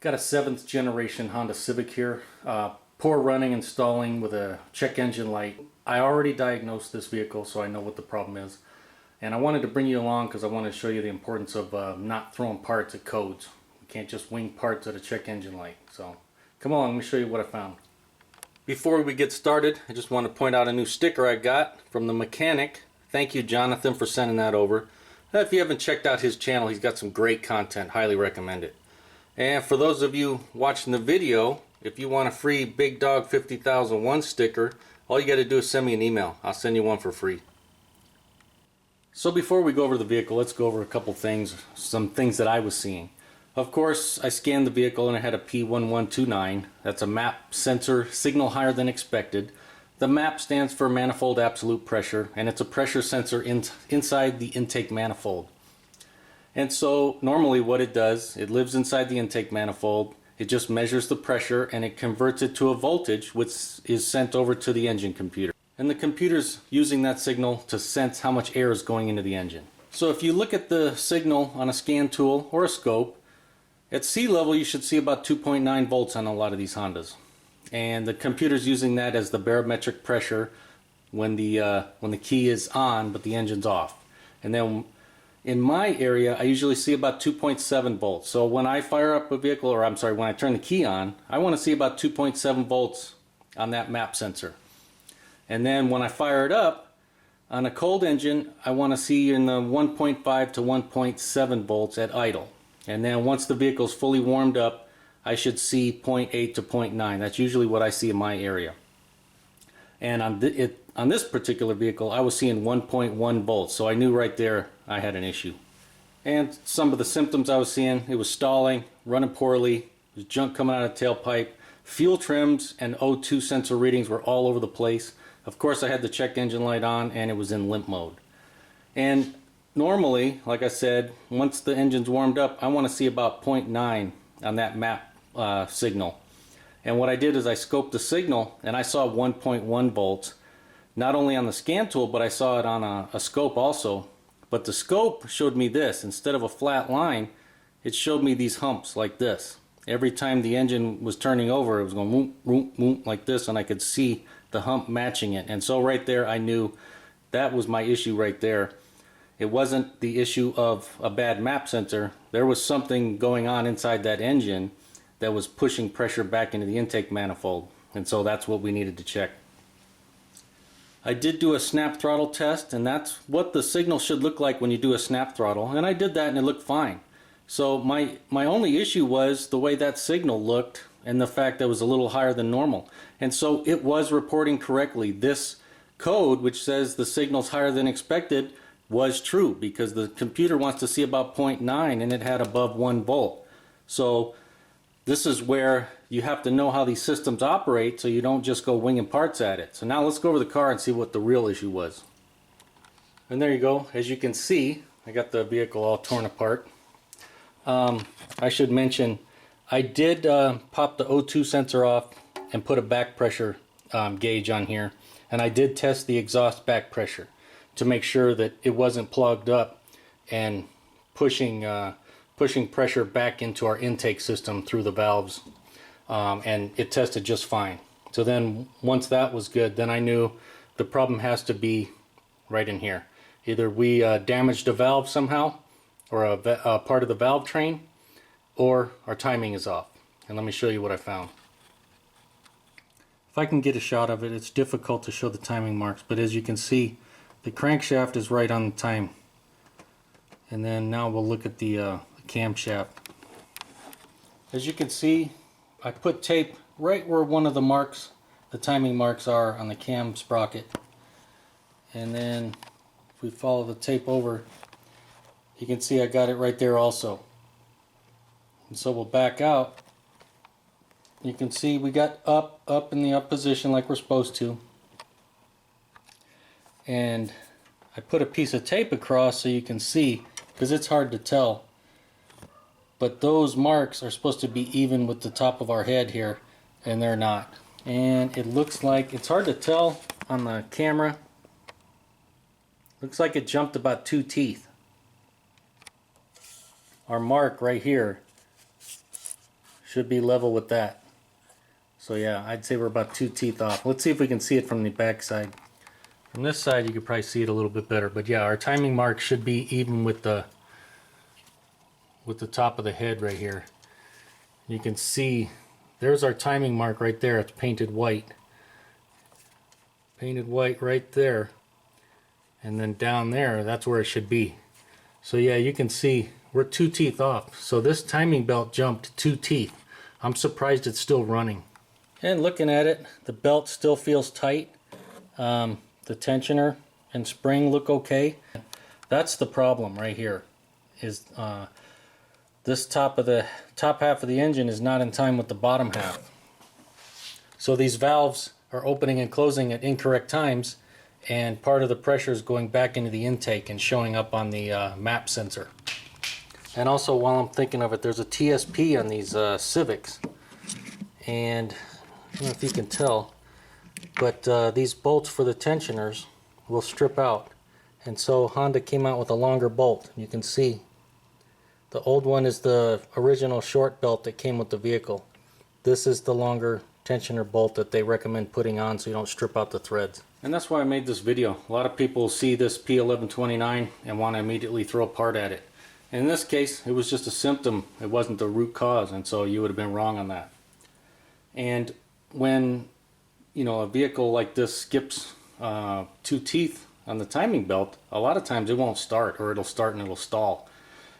Got a 7th generation Honda Civic here. Poor running and stalling with a check engine light. I already diagnosed this vehicle, so I know what the problem is. And I wanted to bring you along because I wanted to show you the importance of not throwing parts at codes. You can't just wing parts at a check engine light. So come along, let me show you what I found. Before we get started, I just want to point out a new sticker I got from the mechanic. Thank you, Jonathan, for sending that over. If you haven't checked out his channel, he's got some great content. Highly recommend it. And for those of you watching the video, if you want a free Big Dog50001 sticker, all you got to do is send me an email. I'll send you one for free. So before we go over the vehicle, let's go over a couple things, some things that I was seeing. Of course, I scanned the vehicle and it had a P1129. That's a MAP sensor signal higher than expected. The MAP stands for manifold absolute pressure, and it's a pressure sensor inside the intake manifold. And so normally what it does, it lives inside the intake manifold, it just measures the pressure and it converts it to a voltage which is sent over to the engine computer. And the computer's using that signal to sense how much air is going into the engine. So if you look at the signal on a scan tool or a scope, at sea level you should see about 2.9 volts on a lot of these Hondas. And the computer's using that as the barometric pressure when the key is on but the engine's off. And then in my area, I usually see about 2.7 volts. So when I fire up a vehicle, or I'm sorry, when I turn the key on, I want to see about 2.7 volts on that MAP sensor. And then when I fire it up, on a cold engine, I want to see in the 1.5 to 1.7 volts at idle. And then once the vehicle's fully warmed up, I should see 0.8 to 0.9. That's usually what I see in my area. And on this particular vehicle, I was seeing 1.1 volts, so I knew right there I had an issue. And some of the symptoms I was seeing, it was stalling, running poorly, there's junk coming out of the tailpipe, fuel trims and O2 sensor readings were all over the place. Of course I had the check engine light on and it was in limp mode. And normally, like I said, once the engine's warmed up, I want to see about 0.9 on that MAP signal. And what I did is I scoped the signal and I saw 1.1 volts. Not only on the scan tool, but I saw it on a scope also. But the scope showed me this. Instead of a flat line, it showed me these humps like this. Every time the engine was turning over, it was going whoop, whoop, whoop, like this, and I could see the hump matching it. And so right there, I knew that was my issue right there. It wasn't the issue of a bad MAP sensor. There was something going on inside that engine that was pushing pressure back into the intake manifold. And so that's what we needed to check. I did do a snap throttle test, and that's what the signal should look like when you do a snap throttle, and I did that and it looked fine. So my only issue was the way that signal looked and the fact that it was a little higher than normal. And so it was reporting correctly. This code, which says the signal's higher than expected, was true because the computer wants to see about 0.9 and it had above 1 volt. So this is where you have to know how these systems operate so you don't just go winging parts at it. So now let's go over the car and see what the real issue was. And there you go. As you can see, I got the vehicle all torn apart. I should mention, I did pop the O2 sensor off and put a back pressure gauge on here. And I did test the exhaust back pressure to make sure that it wasn't plugged up and pushing pressure back into our intake system through the valves, and it tested just fine. So then once that was good, then I knew the problem has to be right in here. Either we damaged a valve somehow, or a part of the valve train, or our timing is off. And let me show you what I found. If I can get a shot of it, it's difficult to show the timing marks, but as you can see, the crankshaft is right on the time. And then now we'll look at the camshaft. As you can see, I put tape right where one of the marks, the timing marks, are on the cam sprocket. And then if we follow the tape over, you can see I got it right there also. And so we'll back out. You can see we got up in the up position like we're supposed to. And I put a piece of tape across so you can see, because it's hard to tell. But those marks are supposed to be even with the top of our head here, and they're not. And it looks like, it's hard to tell on the camera, looks like it jumped about 2 teeth. Our mark right here should be level with that. So yeah, I'd say we're about 2 teeth off. Let's see if we can see it from the back side. From this side you could probably see it a little bit better, but yeah, our timing mark should be even with the top of the head right here. You can see there's our timing mark right there. It's painted white. Painted white right there. And then down there, that's where it should be. So yeah, you can see we're 2 teeth off. So this timing belt jumped 2 teeth. I'm surprised it's still running. And looking at it, the belt still feels tight. The tensioner and spring look okay. That's the problem right here. Is this top half of the engine is not in time with the bottom half. So these valves are opening and closing at incorrect times, and part of the pressure is going back into the intake and showing up on the map sensor. And also, while I'm thinking of it, there's a TSP on these Civics, and I don't know if you can tell, but these bolts for the tensioners will strip out, and so Honda came out with a longer bolt. You can see the old one is the original short belt that came with the vehicle. This is the longer tensioner bolt that they recommend putting on so you don't strip out the threads. And that's why I made this video. A lot of people see this P1129 and want to immediately throw a part at it. In this case, it was just a symptom. It wasn't the root cause, and so you would have been wrong on that. And when a vehicle like this skips 2 teeth on the timing belt, a lot of times it won't start, or it'll start and it'll stall.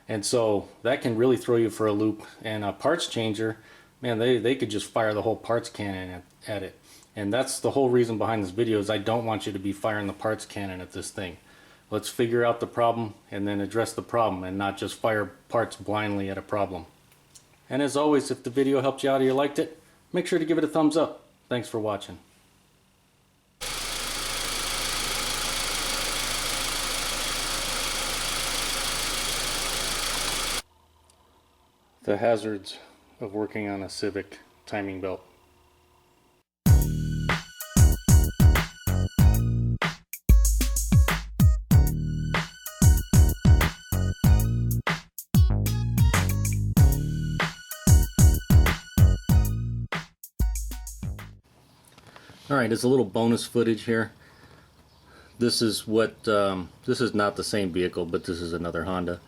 And so that can really throw you for a loop. And a parts changer, man, they could just fire the whole parts cannon at it. And that's the whole reason behind this video, is I don't want you to be firing the parts cannon at this thing. Let's figure out the problem and then address the problem, and not just fire parts blindly at a problem. And as always, if the video helped you out or you liked it, make sure to give it a thumbs up. Thanks for watching. The hazards of working on a Civic timing belt. Alright, there's a little bonus footage here. This is what, this is not the same vehicle, but this is another Honda.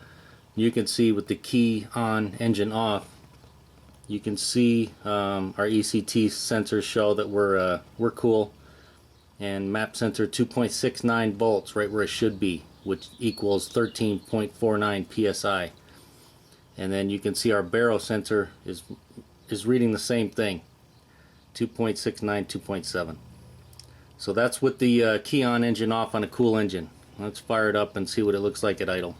You can see with the key on, engine off, you can see our ECT sensors show that we're cool, and map sensor 2.69 volts right where it should be, which equals 13.49 psi. And then you can see our baro sensor is reading the same thing, 2.69, 2.7. So that's with the key on, engine off on a cool engine. Let's fire it up and see what it looks like at idle.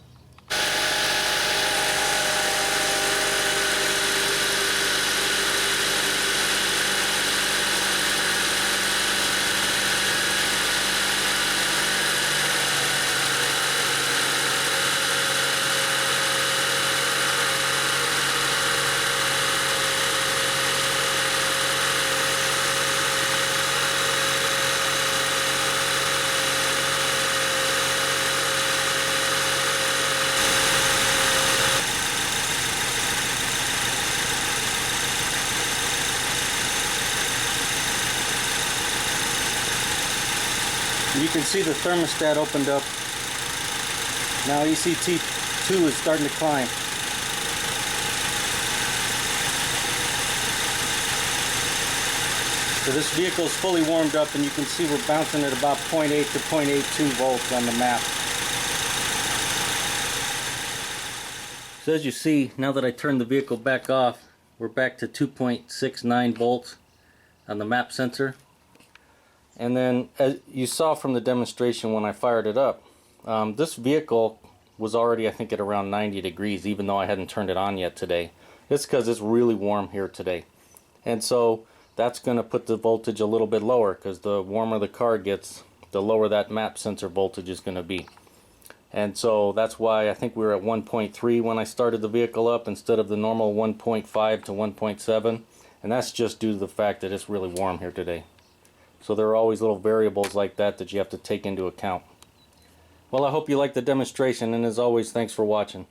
You can see the thermostat opened up. Now ECT2 is starting to climb. So this vehicle is fully warmed up, and you can see we're bouncing at about 0.8 to 0.82 volts on the map. So as you see, now that I turned the vehicle back off, we're back to 2.69 volts on the map sensor. And then, as you saw from the demonstration when I fired it up, this vehicle was already, I think, at around 90 degrees, even though I hadn't turned it on yet today. It's because it's really warm here today. And so that's going to put the voltage a little bit lower, because the warmer the car gets, the lower that map sensor voltage is going to be. And so that's why I think we were at 1.3 when I started the vehicle up, instead of the normal 1.5 to 1.7. And that's just due to the fact that it's really warm here today. So there are always little variables like that that you have to take into account. Well, I hope you liked the demonstration, and as always, thanks for watching.